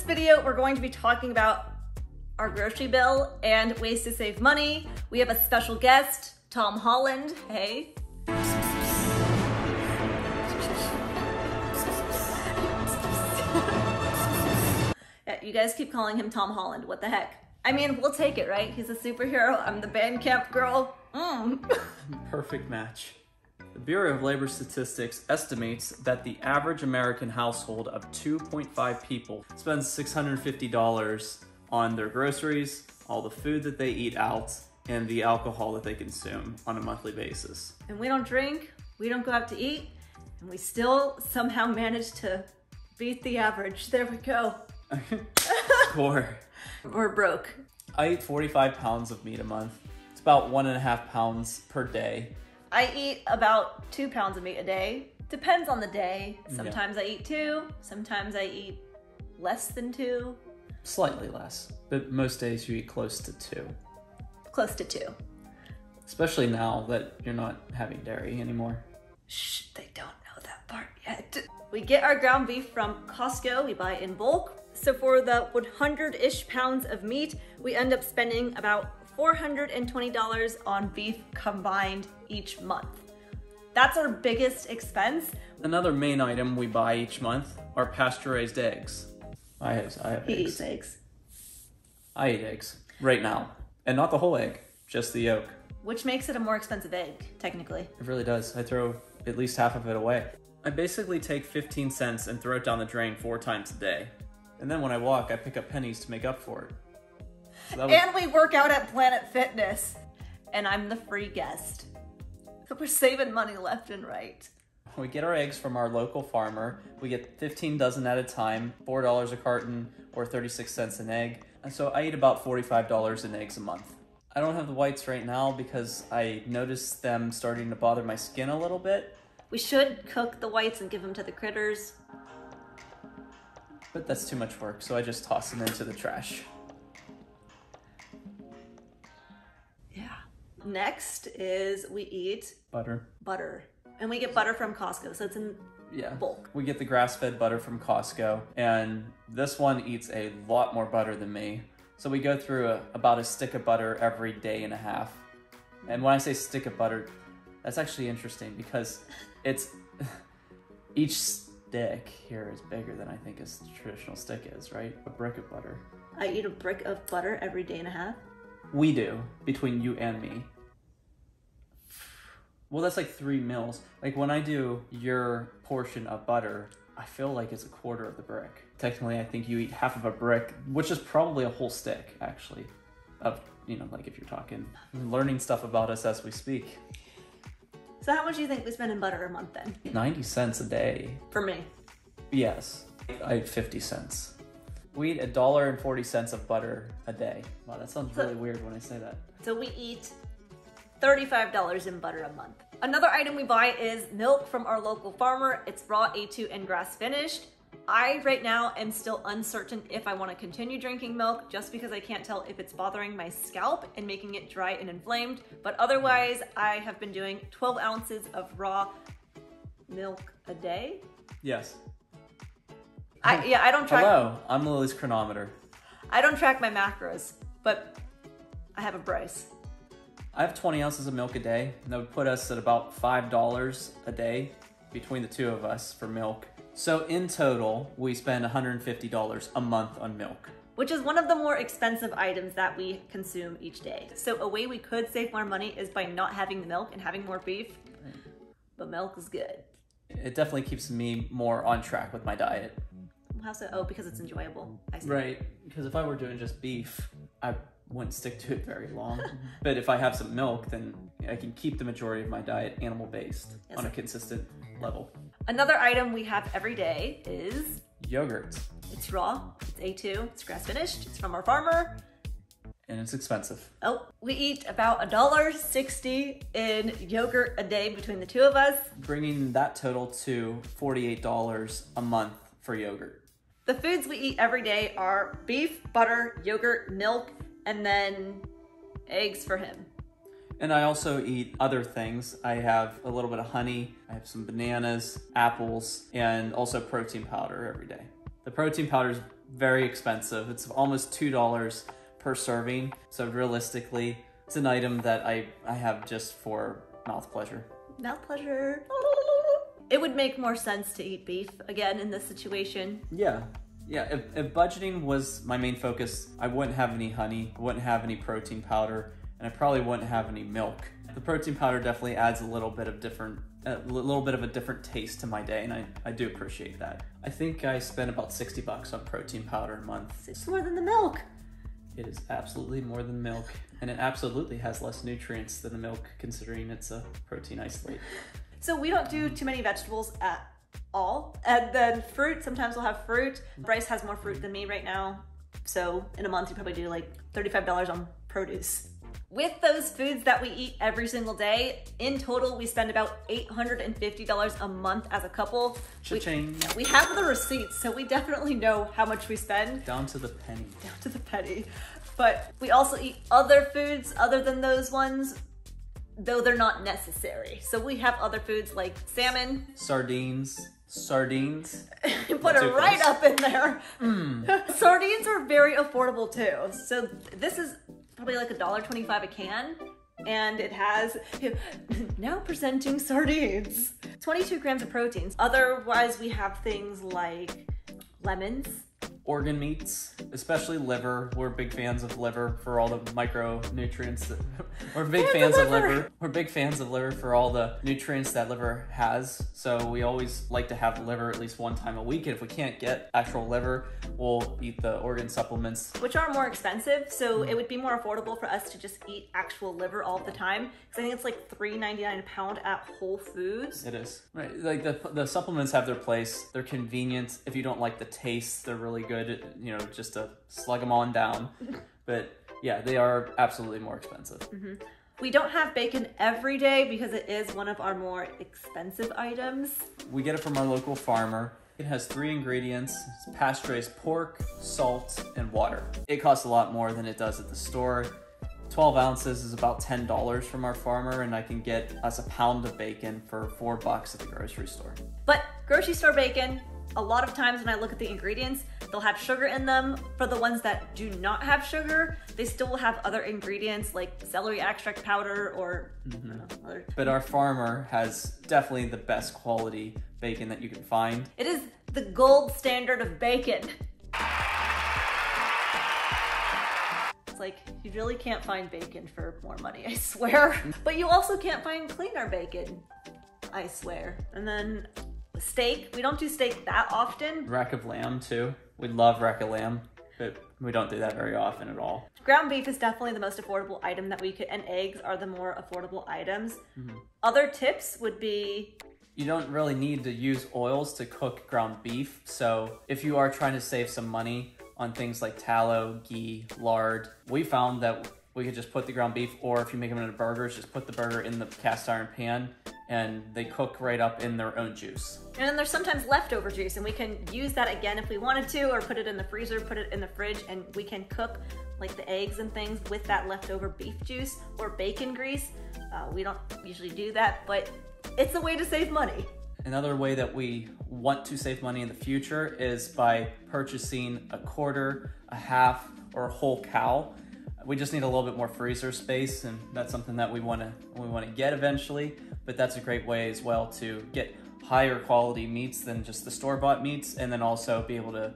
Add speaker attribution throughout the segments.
Speaker 1: video, we're going to be talking about our grocery bill and ways to save money. We have a special guest, Tom Holland. Hey. Yeah, you guys keep calling him Tom Holland. What the heck? I mean, we'll take it, right? He's a superhero. I'm the band camp girl.
Speaker 2: Perfect match. The Bureau of Labor Statistics estimates that the average American household of 2.5 people spends $650 on their groceries, all the food that they eat out, and the alcohol that they consume on a monthly basis.
Speaker 1: And we don't drink, we don't go out to eat, and we still somehow manage to beat the average. There we go.
Speaker 2: Score.
Speaker 1: We're broke.
Speaker 2: I eat 45 pounds of meat a month. It's about 1.5 pounds per day.
Speaker 1: I eat about 2 pounds of meat a day. Depends on the day. Sometimes I eat 2, sometimes I eat less than 2.
Speaker 2: Slightly less, but most days you eat close to 2.
Speaker 1: Close to 2.
Speaker 2: Especially now that you're not having dairy anymore.
Speaker 1: Shh, they don't know that part yet. We get our ground beef from Costco. We buy in bulk. So for the 100-ish pounds of meat, we end up spending about $420 on beef combined each month. That's our biggest expense.
Speaker 2: Another main item we buy each month are pasture-raised eggs. I have eggs.
Speaker 1: He eats eggs.
Speaker 2: I eat eggs right now. And not the whole egg, just the yolk.
Speaker 1: Which makes it a more expensive egg, technically.
Speaker 2: It really does. I throw at least half of it away. I basically take 15 cents and throw it down the drain 4 times a day. And then when I walk, I pick up pennies to make up for it. So
Speaker 1: And we work out at Planet Fitness. And I'm the free guest. So we're saving money left and right.
Speaker 2: We get our eggs from our local farmer. We get 15 dozen at a time, $4 a carton, or 36 cents an egg. And so I eat about $45 in eggs a month. I don't have the whites right now because I noticed them starting to bother my skin a little bit.
Speaker 1: We should cook the whites and give them to the critters.
Speaker 2: But that's too much work, so I just toss them into the trash.
Speaker 1: Yeah. Next is we eat
Speaker 2: Butter.
Speaker 1: And we get butter from Costco, so it's in bulk.
Speaker 2: We get the grass-fed butter from Costco, and this one eats a lot more butter than me. So we go through about a stick of butter every day and a half. And when I say stick of butter, that's actually interesting because it's each stick here is bigger than I think a traditional stick is, right? A brick of butter.
Speaker 1: I eat a brick of butter every day and a half.
Speaker 2: We do, between you and me. Well, that's like 3 meals. Like when I do your portion of butter, I feel like it's a quarter of the brick. Technically, I think you eat half of a brick, which is probably a whole stick, actually. Of, like if you're talking, learning stuff about us as we speak.
Speaker 1: So how much do you think we spend in butter a month then?
Speaker 2: 90 cents a day.
Speaker 1: For me.
Speaker 2: Yes, I eat 50 cents. We eat $1.40 of butter a day. Wow, that sounds really weird when I say that.
Speaker 1: So we eat $35 in butter a month. Another item we buy is milk from our local farmer. It's raw A2 and grass finished. I right now am still uncertain if I want to continue drinking milk just because I can't tell if it's bothering my scalp and making it dry and inflamed. But otherwise, I have been doing 12 ounces of raw milk a day.
Speaker 2: Yes.
Speaker 1: I don't track.
Speaker 2: Hello, I'm Lily's chronometer.
Speaker 1: I don't track my macros, but I have a Bryce.
Speaker 2: I have 20 ounces of milk a day, and that would put us at about $5 a day between the two of us for milk. So in total, we spend $150 a month on milk.
Speaker 1: Which is one of the more expensive items that we consume each day. So a way we could save more money is by not having the milk and having more beef. But milk is good.
Speaker 2: It definitely keeps me more on track with my diet.
Speaker 1: How so? Oh, because it's enjoyable. I see.
Speaker 2: Right, because if I were doing just beef, I wouldn't stick to it very long. But if I have some milk, then I can keep the majority of my diet animal-based on a consistent level.
Speaker 1: Another item we have every day is
Speaker 2: yogurt.
Speaker 1: It's raw, it's A2, it's grass finished, it's from our farmer.
Speaker 2: And it's expensive.
Speaker 1: Oh, we eat about $1.60 in yogurt a day between the two of us.
Speaker 2: Bringing that total to $48 a month for yogurt.
Speaker 1: The foods we eat every day are beef, butter, yogurt, milk, and then eggs for him.
Speaker 2: And I also eat other things. I have a little bit of honey, I have some bananas, apples, and also protein powder every day. The protein powder is very expensive. It's almost $2 per serving. So realistically, it's an item that I have just for mouth pleasure.
Speaker 1: Mouth pleasure. It would make more sense to eat beef again in this situation.
Speaker 2: Yeah. Yeah, if budgeting was my main focus, I wouldn't have any honey, I wouldn't have any protein powder, and I probably wouldn't have any milk. The protein powder definitely adds a little bit of a different taste to my day, and I do appreciate that. I think I spend about $60 on protein powder a month.
Speaker 1: It's more than the milk.
Speaker 2: It is absolutely more than milk, and it absolutely has less nutrients than the milk, considering it's a protein isolate.
Speaker 1: So we don't do too many vegetables at all. And then fruit, sometimes we'll have fruit. Bryce has more fruit than me right now. So in a month, you probably do like $35 on produce. With those foods that we eat every single day, in total, we spend about $850 a month as a couple.
Speaker 2: Cha-ching.
Speaker 1: We have the receipts, so we definitely know how much we spend.
Speaker 2: Down to the penny.
Speaker 1: Down to the penny. But we also eat other foods other than those ones, though they're not necessary. So we have other foods like salmon.
Speaker 2: Sardines.
Speaker 1: You put it right up in there. Sardines are very affordable too. So this is probably like $1.25 a can. And it has, now presenting sardines. 22 grams of proteins. Otherwise we have things like lemons.
Speaker 2: Organ meats, especially liver. We're big fans of liver for all the micronutrients. We're big fans of liver. We're big fans of liver for all the nutrients that liver has. So we always like to have liver at least one time a week. And if we can't get actual liver, we'll eat the organ supplements,
Speaker 1: which are more expensive. So it would be more affordable for us to just eat actual liver all the time. Because I think it's like $3.99 a pound at Whole Foods.
Speaker 2: It is. Right. Like the supplements have their place. They're convenient. If you don't like the taste, they're really good. You know, just to slug them on down. But yeah, they are absolutely more expensive.
Speaker 1: We don't have bacon every day because it is one of our more expensive items.
Speaker 2: We get it from our local farmer. It has 3 ingredients: it's pasteurized pork, salt, and water. It costs a lot more than it does at the store. 12 ounces is about $10 from our farmer, and I can get us a pound of bacon for $4 at the grocery store.
Speaker 1: But grocery store bacon, a lot of times when I look at the ingredients, they'll have sugar in them. For the ones that do not have sugar, they still will have other ingredients like celery extract powder or I don't know, other.
Speaker 2: But our farmer has definitely the best quality bacon that you can find.
Speaker 1: It is the gold standard of bacon. It's like, you really can't find bacon for more money, I swear. But you also can't find cleaner bacon, I swear. And then steak, we don't do steak that often.
Speaker 2: Rack of lamb too. We love rack of lamb, but we don't do that very often at all.
Speaker 1: Ground beef is definitely the most affordable item that we could, and eggs are the more affordable items. Other tips would be,
Speaker 2: you don't really need to use oils to cook ground beef. So if you are trying to save some money on things like tallow, ghee, lard, we found that we could just put the ground beef, or if you make them into burgers, just put the burger in the cast iron pan and they cook right up in their own juice.
Speaker 1: And then there's sometimes leftover juice, and we can use that again if we wanted to, or put it in the freezer, put it in the fridge, and we can cook like the eggs and things with that leftover beef juice or bacon grease. We don't usually do that, but it's a way to save money.
Speaker 2: Another way that we want to save money in the future is by purchasing a quarter, a half, or a whole cow. We just need a little bit more freezer space, and that's something that we want to get eventually. But that's a great way as well to get higher quality meats than just the store-bought meats, and then also be able to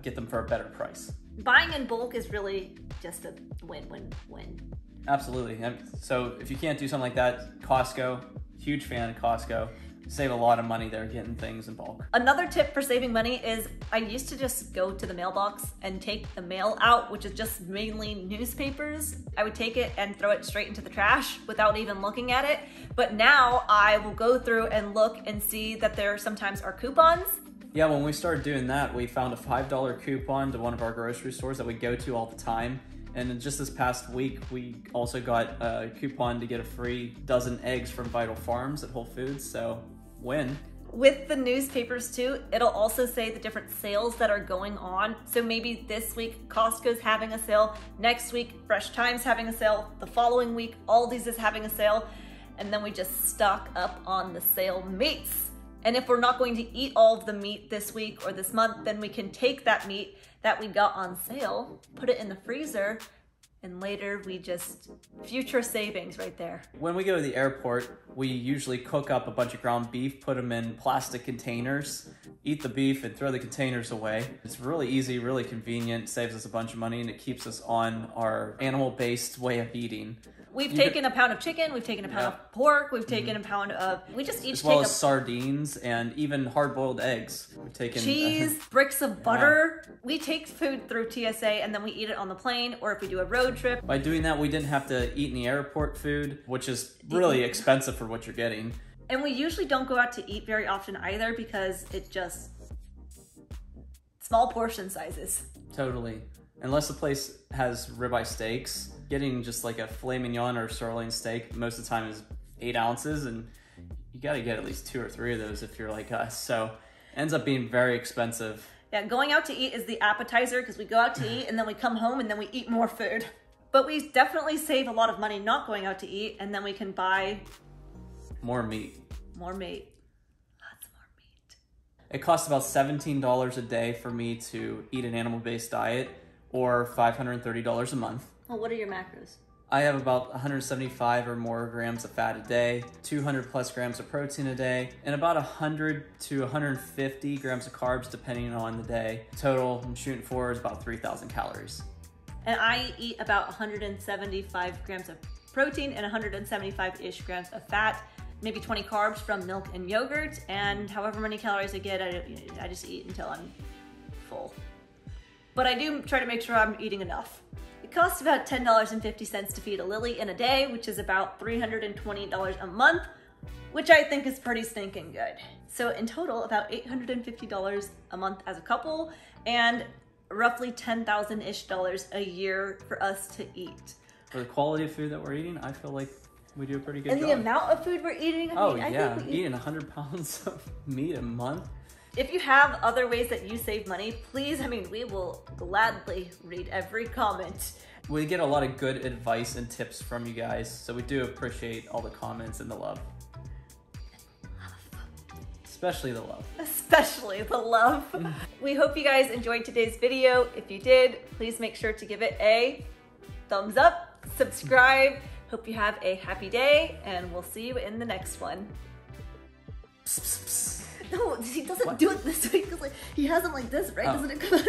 Speaker 2: get them for a better price.
Speaker 1: Buying in bulk is really just a win-win-win.
Speaker 2: Absolutely. And so if you can't do something like that, Costco, huge fan of Costco. Save a lot of money there getting things in bulk.
Speaker 1: Another tip for saving money is I used to just go to the mailbox and take the mail out, which is just mainly newspapers. I would take it and throw it straight into the trash without even looking at it. But now I will go through and look and see that there sometimes are coupons.
Speaker 2: Yeah, when we started doing that, we found a $5 coupon to one of our grocery stores that we go to all the time. And just this past week, we also got a coupon to get a free dozen eggs from Vital Farms at Whole Foods, so win.
Speaker 1: With the newspapers too, it'll also say the different sales that are going on. So maybe this week, Costco's having a sale. Next week, Fresh Time's having a sale. The following week, Aldi's is having a sale. And then we just stock up on the sale meats. And if we're not going to eat all of the meat this week or this month, then we can take that meat that we got on sale, put it in the freezer, and later we just, future savings right there.
Speaker 2: When we go to the airport, we usually cook up a bunch of ground beef, put them in plastic containers, eat the beef and throw the containers away. It's really easy, really convenient, saves us a bunch of money, and it keeps us on our animal-based way of eating.
Speaker 1: We've taken a pound of chicken, we've taken a pound of pork, we've taken a pound of, we just each
Speaker 2: as well
Speaker 1: take
Speaker 2: as sardines and even hard-boiled eggs. We've taken
Speaker 1: cheese, bricks of butter. We take food through TSA and then we eat it on the plane, or if we do a road trip.
Speaker 2: By doing that, we didn't have to eat any airport food, which is really expensive for what you're getting.
Speaker 1: And we usually don't go out to eat very often either because it just, small portion sizes.
Speaker 2: Totally. Unless the place has ribeye steaks, getting just like a filet mignon or sirloin steak most of the time is 8 ounces, and you gotta get at least 2 or 3 of those if you're like us. So it ends up being very expensive.
Speaker 1: Yeah, going out to eat is the appetizer because we go out to eat and then we come home and then we eat more food. But we definitely save a lot of money not going out to eat, and then we can buy
Speaker 2: more meat.
Speaker 1: More meat. Lots more meat.
Speaker 2: It costs about $17 a day for me to eat an animal-based diet, or $530 a month.
Speaker 1: Well, what are your macros?
Speaker 2: I have about 175 or more grams of fat a day, 200 plus grams of protein a day, and about 100 to 150 grams of carbs depending on the day. Total I'm shooting for is about 3,000 calories.
Speaker 1: And I eat about 175 grams of protein and 175-ish grams of fat, maybe 20 carbs from milk and yogurt, and however many calories I get, I just eat until I'm full. But I do try to make sure I'm eating enough. It costs about $10.50 to feed a Lillie in a day, which is about $320 a month, which I think is pretty stinking good. So in total, about $850 a month as a couple, and roughly $10,000-ish a year for us to eat.
Speaker 2: For the quality of food that we're eating, I feel like we do a pretty good job.
Speaker 1: And the amount of food we're eating,
Speaker 2: I think eating 100 pounds of meat a month.
Speaker 1: If you have other ways that you save money, please, we will gladly read every comment.
Speaker 2: We get a lot of good advice and tips from you guys, so we do appreciate all the comments and the love. Especially the love.
Speaker 1: Especially the love. We hope you guys enjoyed today's video. If you did, please make sure to give it a thumbs up, subscribe. Hope you have a happy day, and we'll see you in the next one.
Speaker 2: Psst, psst, psst.
Speaker 1: No, he doesn't do it this way because he has them like this, right?
Speaker 2: Oh.
Speaker 1: Doesn't it come out?